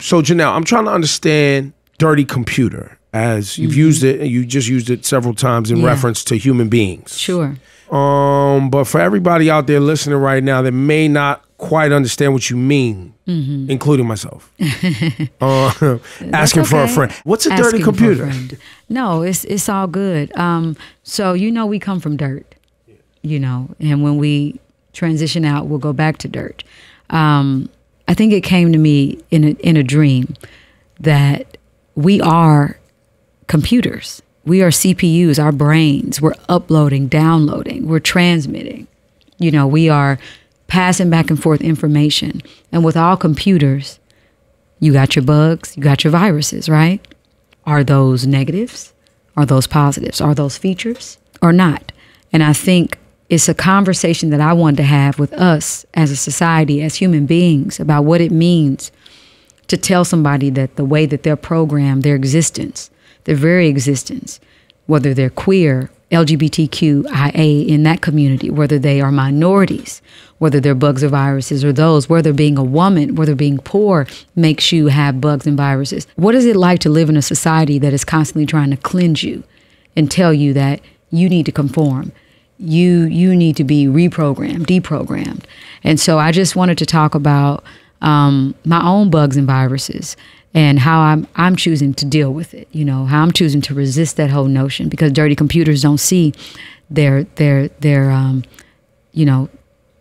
So Janelle, I'm trying to understand dirty computer, as you've used it, and you just used it several times in reference to human beings. Sure. But for everybody out there listening right now that may not quite understand what you mean, including myself, asking for a friend. What's a dirty computer? No, it's all good. So we come from dirt, and when we transition out, we'll go back to dirt. I think it came to me in a dream that we are computers. We are CPUs, our brains. We're uploading, downloading, we're transmitting. We are passing back and forth information. And with all computers, you got your bugs, you got your viruses, right? Are those negatives? Are those positives? Are those features or not? And I think it's a conversation that I want to have with us as a society, as human beings, about what it means to tell somebody that the way that they're programmed, their existence, their very existence, whether they're queer, LGBTQIA in that community, whether they are minorities, whether they're bugs or viruses, or those, whether being a woman, whether being poor makes you have bugs and viruses. What is it like to live in a society that is constantly trying to cleanse you and tell you that you need to conform? You need to be reprogrammed, deprogrammed. And so I just wanted to talk about my own bugs and viruses and how I'm choosing to deal with it, how I'm choosing to resist that whole notion, because dirty computers don't see their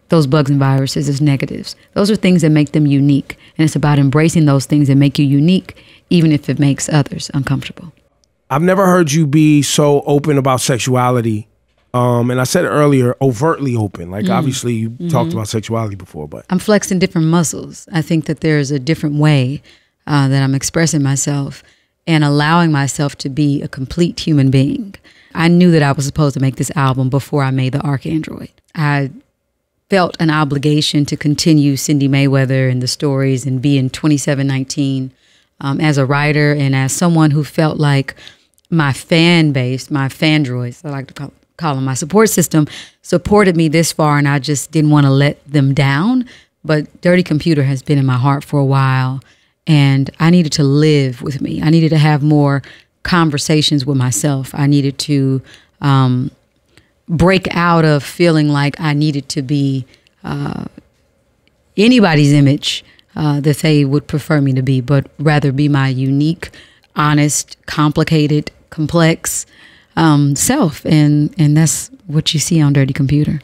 those bugs and viruses as negatives. Those are things that make them unique. And it's about embracing those things that make you unique, even if it makes others uncomfortable. I've never heard you be so open about sexuality. And I said earlier, overtly open. Like, obviously, you talked about sexuality before, but I'm flexing different muscles. I think that there's a different way that I'm expressing myself and allowing myself to be a complete human being. I knew that I was supposed to make this album before I made the Archandroid. I felt an obligation to continue Cindy Mayweather and the stories and be in 2719 as a writer and as someone who felt like my fan base, my fandroids, I like to call them, my support system, supported me this far, and I just didn't want to let them down. But Dirty Computer has been in my heart for a while, and I needed to live with me. I needed to have more conversations with myself. I needed to break out of feeling like I needed to be anybody's image that they would prefer me to be, but rather be my unique, honest, complicated, complex self. And that's what you see on Dirty Computer.